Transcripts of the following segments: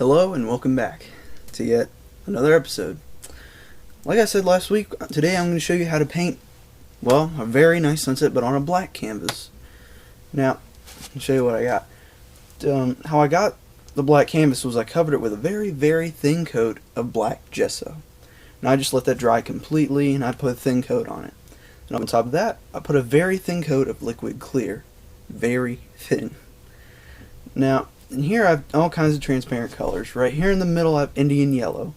Hello and welcome back to yet another episode. Like I said last week, today I'm going to show you how to paint, well, a very nice sunset but on a black canvas. Now, I'll show you what I got. How I got the black canvas was I covered it with a very thin coat of black gesso. Now I just let that dry completely and I put a thin coat on it. And on top of that, I put a very thin coat of liquid clear. Very thin. Now, in here I have all kinds of transparent colors. Right here in the middle I have Indian yellow.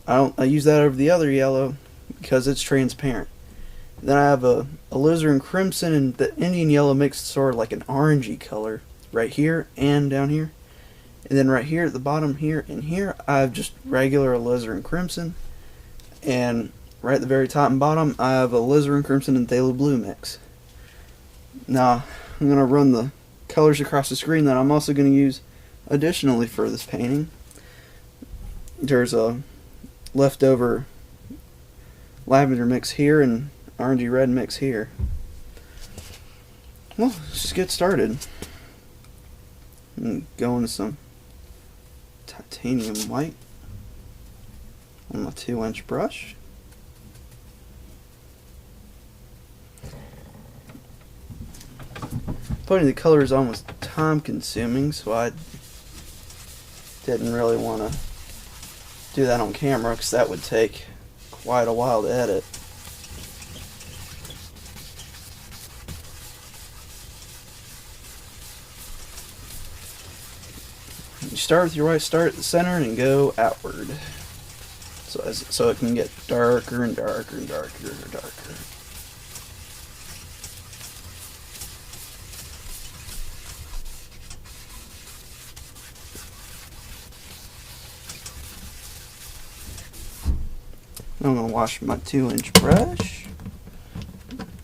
I use that over the other yellow because it's transparent. Then I have a alizarin crimson, and the Indian yellow mixed sort of like an orangey color right here and down here. And then right here at the bottom here and here I have just regular alizarin crimson. And right at the very top and bottom I have alizarin crimson and phthalo blue mix. Now I'm going to run the colors across the screen that I'm also going to use additionally for this painting. There's a leftover lavender mix here and orangey red mix here. Well, let's just get started. I'm going to some titanium white on my 2-inch brush. Putting the colors on was time consuming, so I didn't really want to do that on camera because that would take quite a while to edit. You start with your white, start at the center and go outward, so it can get darker and darker and darker and darker. I'm going to wash my 2-inch brush.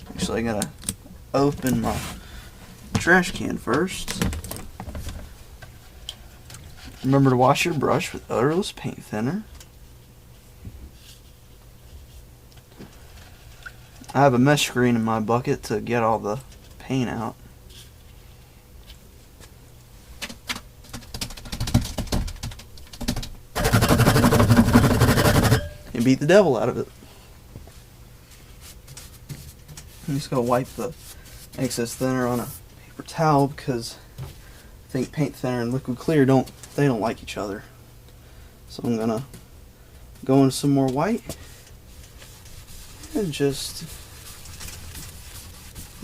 Actually, I got to open my trash can first. Remember to wash your brush with odorless paint thinner. I have a mesh screen in my bucket to get all the paint out. And beat the devil out of it. I'm just going to wipe the excess thinner on a paper towel because I think paint thinner and liquid clear don't like each other. So I'm going to go in some more white and just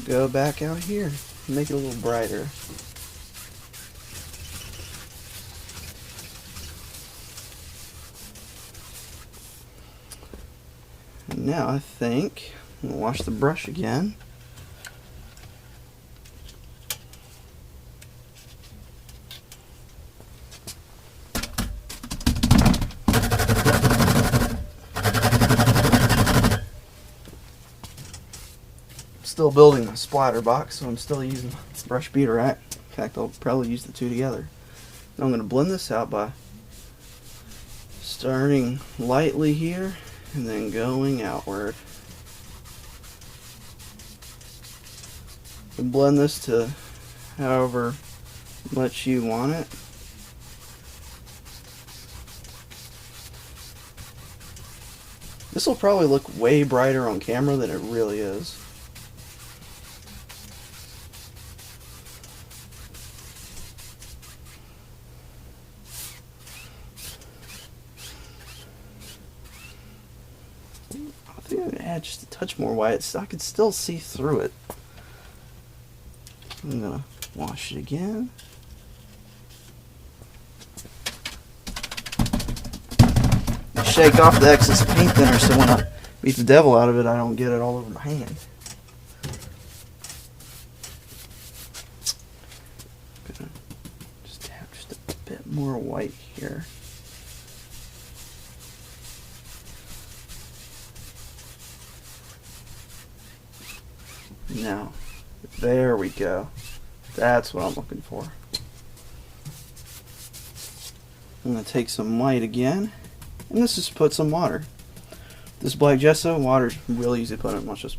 go back out here and make it a little brighter. Now I think I'm going to wash the brush again. Still building my splatter box, so I'm still using my brush beater rack. In fact, I'll probably use the two together. Now I'm going to blend this out by starting lightly here and then going outward. And blend this to however much you want it. This will probably look way brighter on camera than it really is. I think I'm going to add just a touch more white so I can still see through it. I'm going to wash it again. Shake off the excess paint thinner so when I beat the devil out of it I don't get it all over my hand. I'm going to just have just a bit more white here. Now, there we go. That's what I'm looking for. I'm going to take some white again, and let's just put some water. This black gesso, water's really easy to put in. Let's just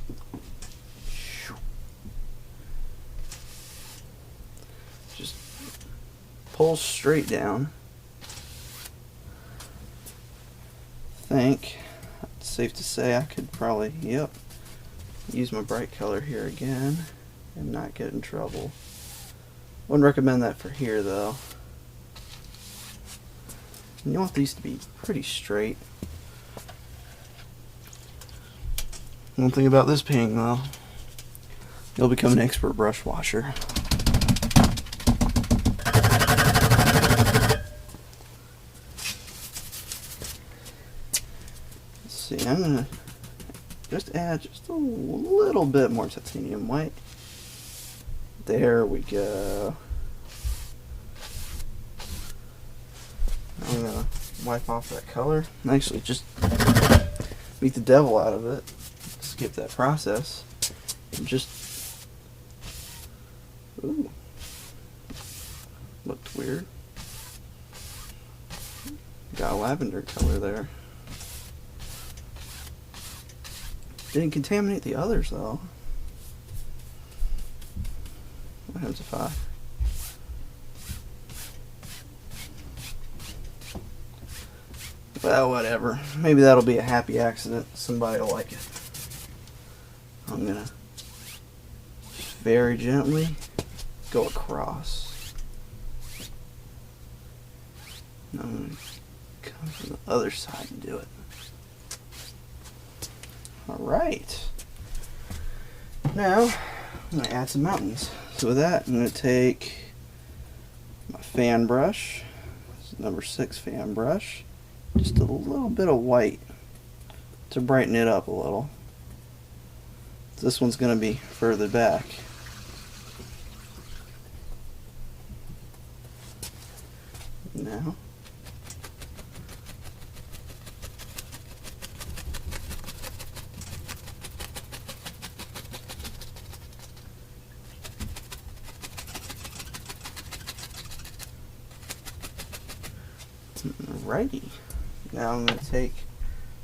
pull straight down. think it's safe to say I could probably, yep, use my bright color here again and not get in trouble. Wouldn't recommend that for here though. And you want these to be pretty straight. One thing about this painting though, you'll become an expert brush washer. Let's see, I'm gonna just add just a little bit more titanium white. There we go. I'm gonna wipe off that color. Actually, just beat the devil out of it. Skip that process. And just, ooh, looked weird. Got a lavender color there. Didn't contaminate the others though. What happens if I? Well, whatever. Maybe that'll be a happy accident. Somebody will like it. I'm gonna just very gently go across. And I'm gonna come from the other side and do it. Alright. Now, I'm gonna add some mountains. So with that, I'm gonna take my fan brush. This is number 6 fan brush. Just a little bit of white to brighten it up a little. This one's going to be further back. Now, alrighty. Now I'm going to take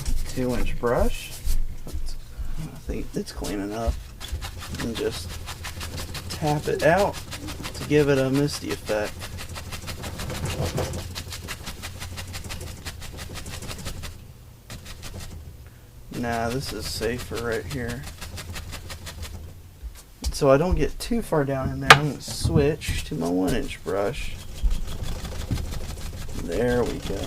a 2-inch brush. I think it's clean enough. And just tap it out to give it a misty effect. Now this is safer right here. So I don't get too far down in there, I'm going to switch to my 1-inch brush. There we go.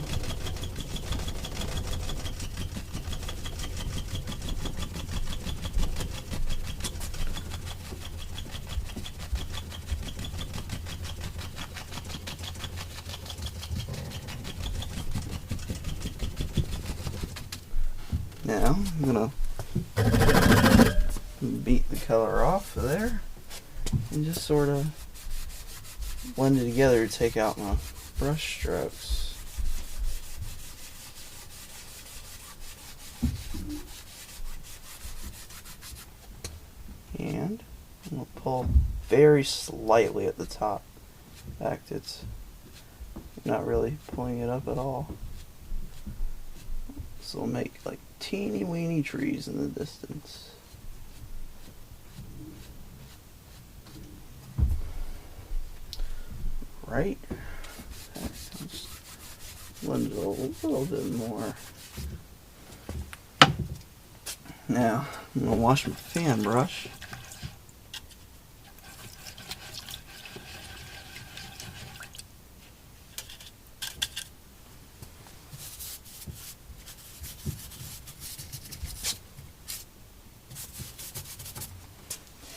Now I'm gonna beat the color off of there and just sort of blend it together to take out my brush strokes. And I'm gonna pull very slightly at the top. In fact, it's not really pulling it up at all. So we'll make like teeny weeny trees in the distance. Right? I'll just blend it a little bit more. Now, I'm going to wash my fan brush.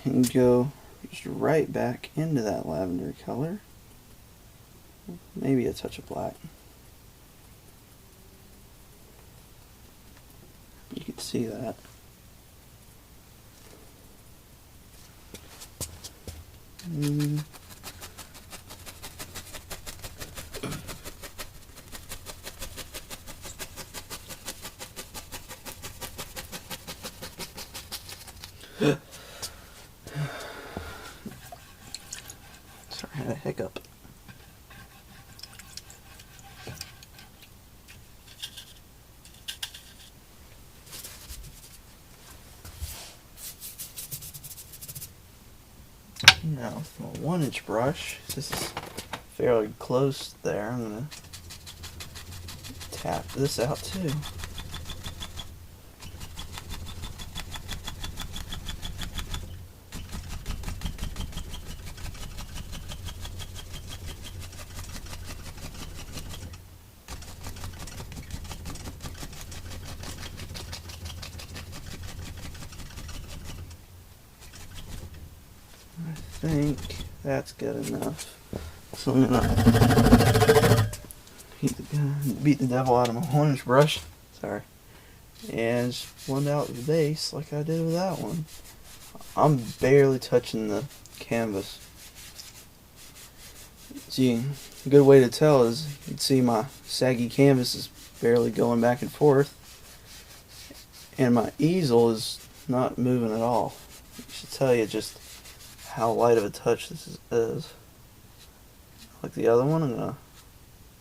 And go just right back into that lavender color. Maybe a touch of black. You can see that. Sorry, I had a hiccup. Now with my 1-inch brush, this is fairly close there, I'm going to tap this out too. think that's good enough. So I'm gonna beat the devil out of my 1-inch brush. Sorry. And just blend out the base like I did with that one. I'm barely touching the canvas. See, a good way to tell is you can see my saggy canvas is barely going back and forth, and my easel is not moving at all. It should tell you just how light of a touch this is. Like the other one, I'm going to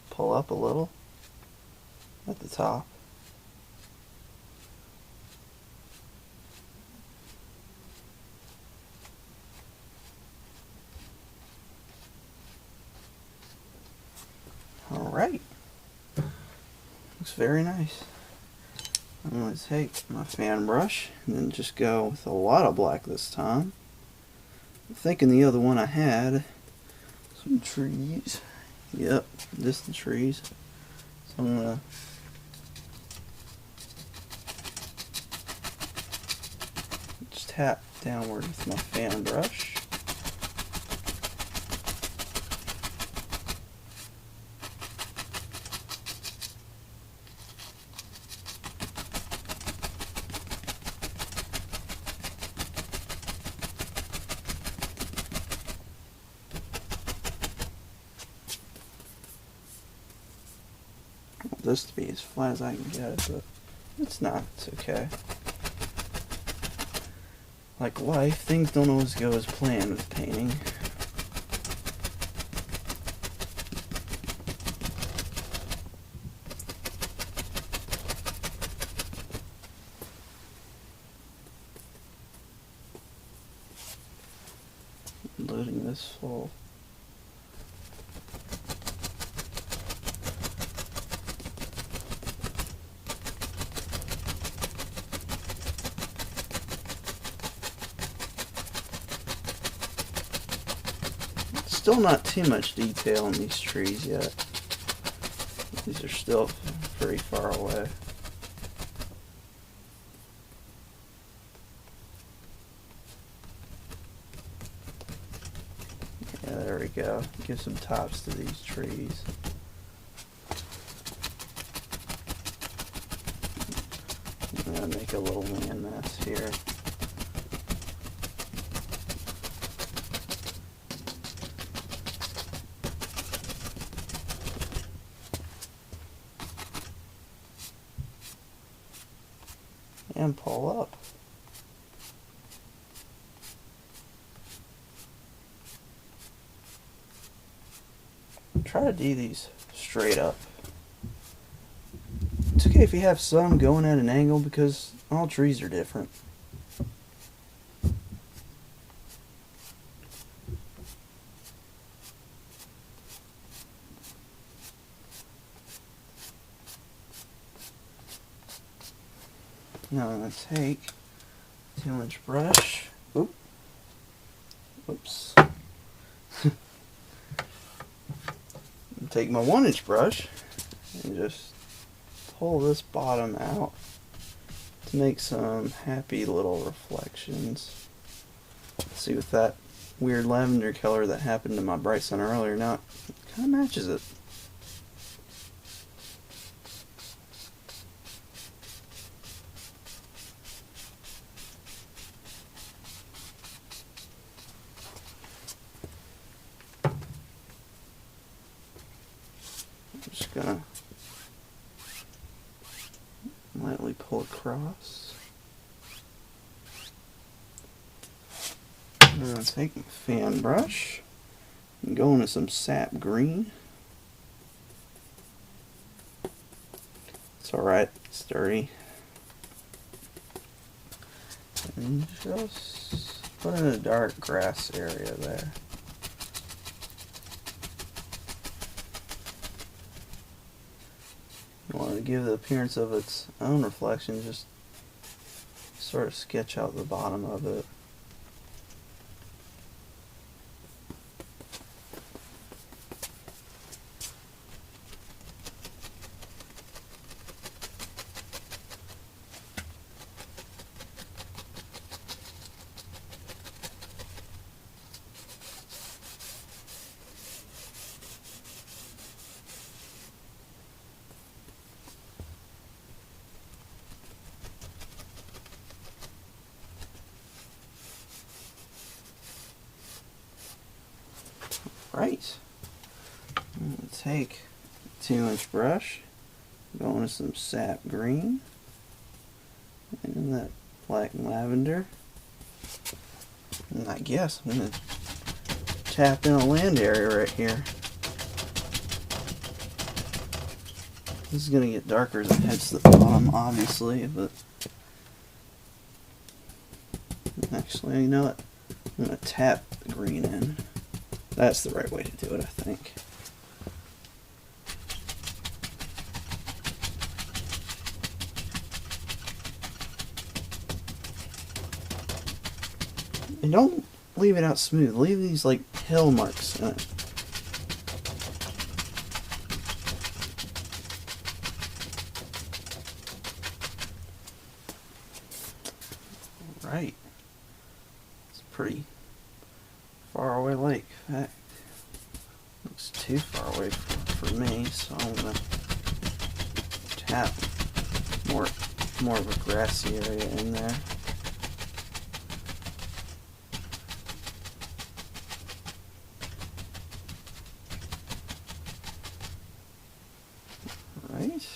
pull up a little at the top. Alright, looks very nice. I'm going to take my fan brush and then just go with a lot of black this time. I'm thinking the other one I had some trees. Yep, just the trees. So I'm going to just tap downward with my fan brush. This to be as flat as I can get it, but it's not. It's okay. Like life, things don't always go as planned with painting. Loading this full. Still not too much detail in these trees yet. These are still pretty far away. Yeah, there we go. Give some tops to these trees. I'm gonna make a little landmass here. And pull up. Try to do these straight up. It's okay if you have some going at an angle because all trees are different. Now I'm going to take a 2-inch brush. Whoops. Take my 1-inch brush and just pull this bottom out to make some happy little reflections. See, with that weird lavender color that happened to my bright sun earlier, now it kind of matches it. I'm just gonna lightly pull across. I'm gonna take my fan brush and go into some sap green. It's alright, it's dirty. And just put in a dark grass area there. You want to give the appearance of its own reflection, just sort of sketch out the bottom of it. Alright. I'm going to take a 2-inch brush, go into some sap green, and that black lavender. And I guess I'm going to tap in a land area right here. This is going to get darker as it heads to the bottom, obviously, but actually, you know what? I'm going to tap the green in. That's the right way to do it, I think. And don't leave it out smooth. Leave these like hill marks in it. Right. It's a pretty far away lake. In fact, looks too far away for me, so I'm gonna tap more of a grassy area in there. Right.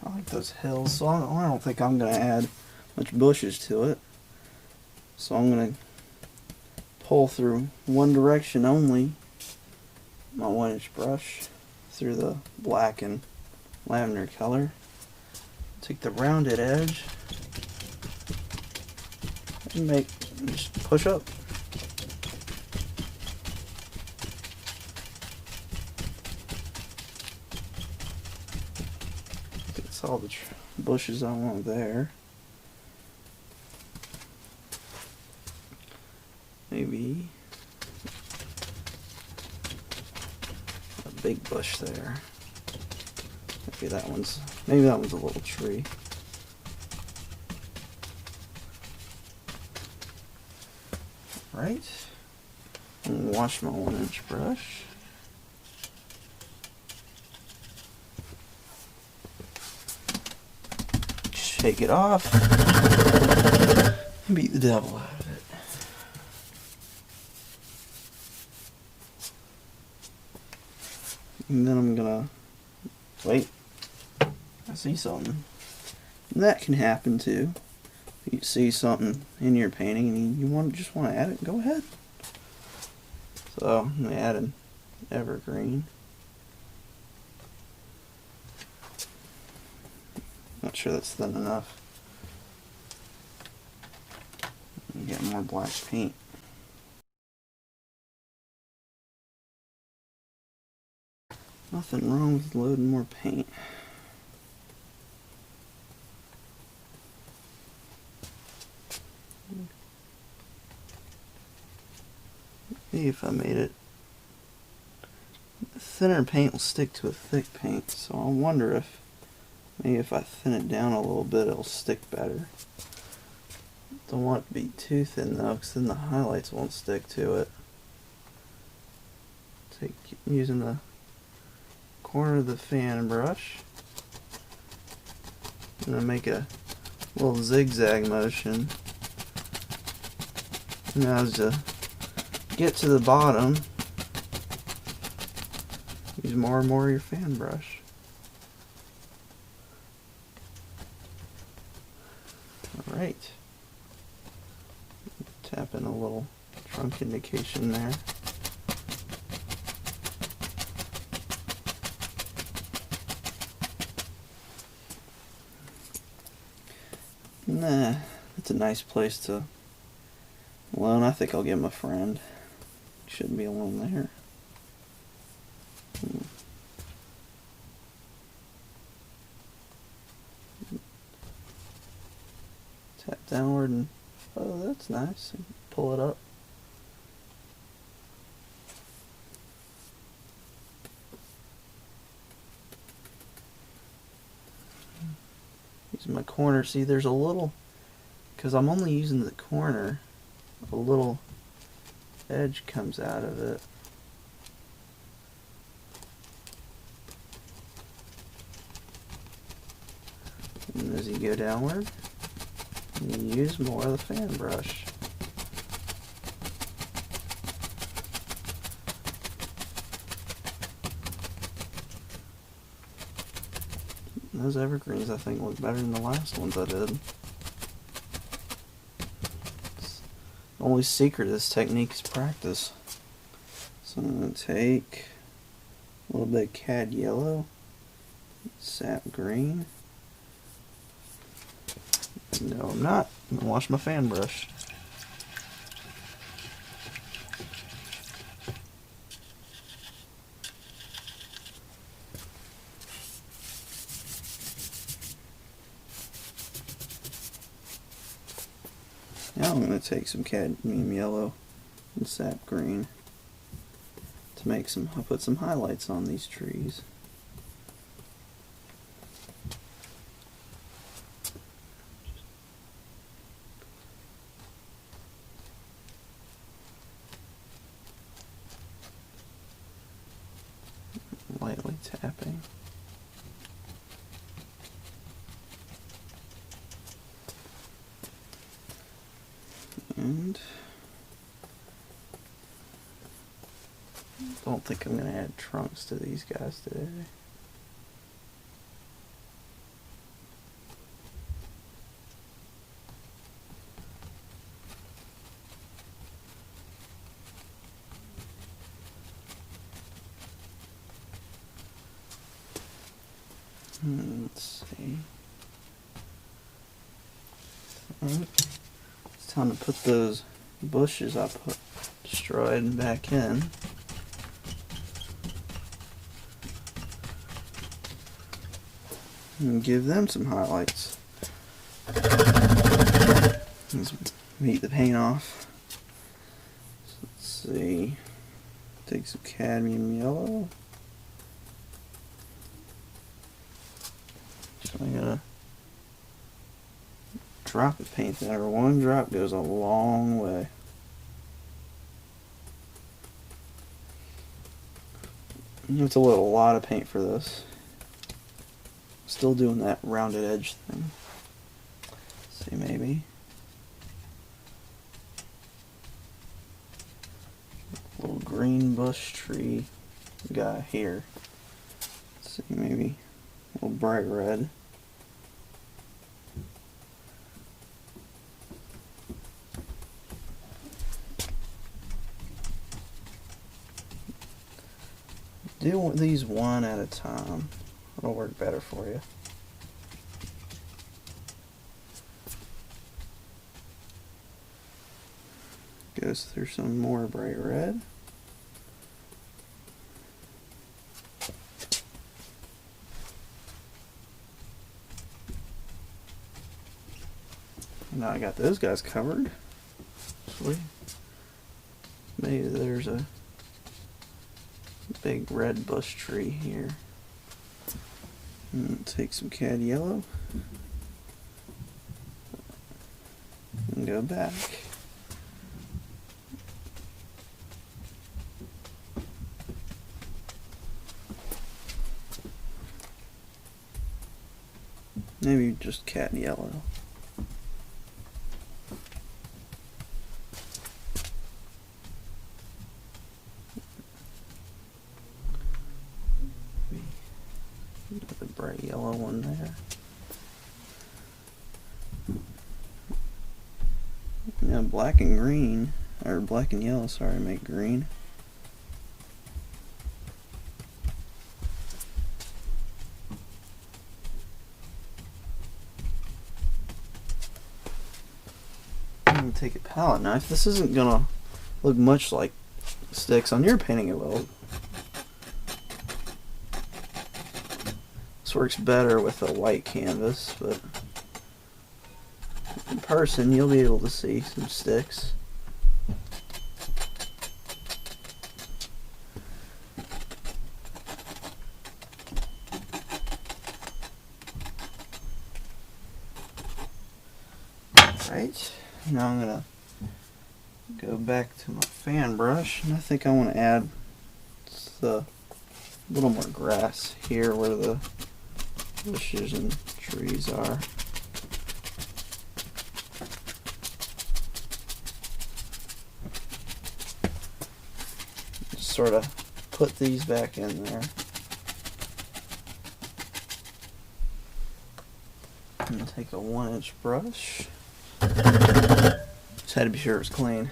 I like those hills, so I don't think I'm going to add much bushes to it. So I'm going to pull through one direction only, my 1-inch brush, through the black and lavender color. Take the rounded edge and just push up. That's all the bushes I want there. Maybe a big bush there. Maybe that one's a little tree. Right. And wash my 1-inch brush. Shake it off. And beat the devil out of it. And then I'm gonna wait. I see something. And that can happen too. If you see something in your painting and you just want to add it, go ahead. So I'm gonna add an evergreen. Not sure that's thin enough. Get more black paint. Nothing wrong with loading more paint. Maybe if I made it thinner paint will stick to a thick paint, so I wonder if maybe if I thin it down a little bit it'll stick better. Don't want it to be too thin though, because then the highlights won't stick to it. Using the corner of the fan brush, I'm going to make a little zigzag motion. Now to get to the bottom, use more and more of your fan brush. Alright. Tap in a little trunk indication there. Nah, that's a nice place to alone. I think I'll get my friend. Shouldn't be alone there. Tap downward and oh, that's nice. Pull it up. Using my corner, see there's a little, because I'm only using the corner, a little edge comes out of it. And as as you go downward, and you use more of the fan brush. Those evergreens, I think, look better than the last ones I did. The only secret of this technique is practice. So I'm going to take a little bit of cad yellow, sap green. No, I'm not. I'm going to wash my fan brush. Now I'm going to take some cadmium yellow and sap green to make some, I'll put some highlights on these trees. Lightly tapping. And I don't think I'm going to add trunks to these guys today. Let's see. It's time to put those bushes I destroyed back in. And give them some highlights. Let's beat the paint off. So let's see. Take some cadmium yellow. So I'm gonna drop of paint there. One drop goes a long way. You have to load a lot of paint for this. Still doing that rounded edge thing. Let's see, maybe a little green bush tree guy here. Let's see, maybe a little bright red. Do these one at a time. It'll work better for you. Goes through some more bright red. Now I got those guys covered. Actually, maybe there's a big red bush tree here. And take some cad yellow and go back. Maybe just cad yellow. The bright yellow one there. Yeah, black and green, or black and yellow, sorry, make green. I'm gonna take a palette knife. This isn't gonna look much like sticks on your painting, it will. This works better with a white canvas, but in person you'll be able to see some sticks. Alright, now I'm going to go back to my fan brush, and I think I want to add a little more grass here where the bushes and trees are. sort of put these back in there. I'm going to take a 1-inch brush. Just had to be sure it was clean.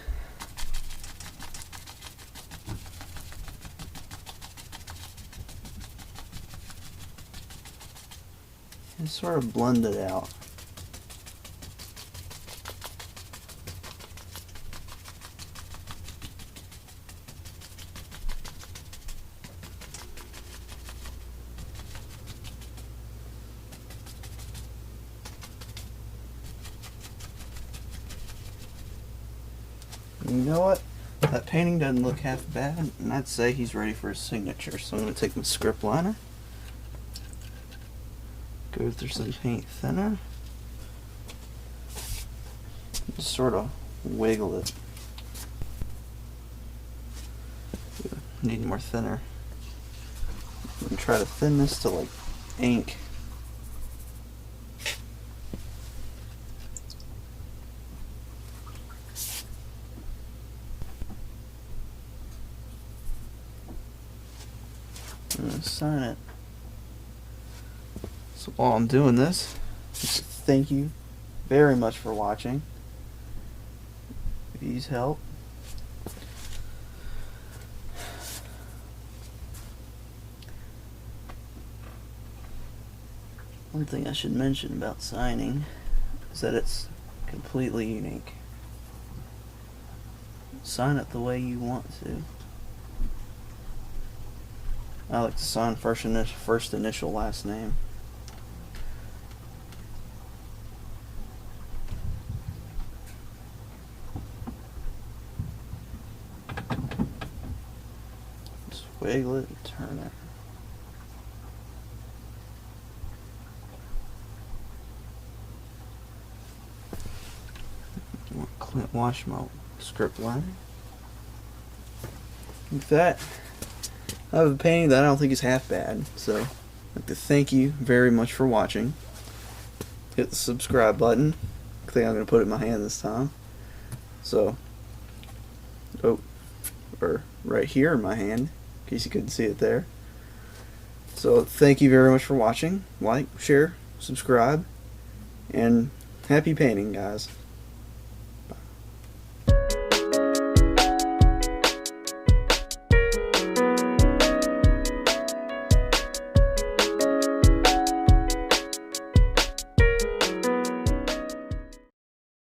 And sort of blend it out. You know what? That painting doesn't look half bad, and I'd say he's ready for his signature. So I'm going to take my script liner, go through some paint thinner, just sort of wiggle it. Need more thinner. And try to thin this to like ink. I'm going to sign it. So while I'm doing this, just thank you very much for watching. These help. One thing I should mention about signing is that it's completely unique. Sign it the way you want to. I like to sign first initial, last name. Just wiggle it and turn it. Wash my script liner. With that, I have a painting that I don't think is half bad. So I'd like to thank you very much for watching. Hit the subscribe button. I think I'm going to put it in my hand this time. So, or right here in my hand, in case you couldn't see it there. So thank you very much for watching. Like, share, subscribe, and happy painting, guys.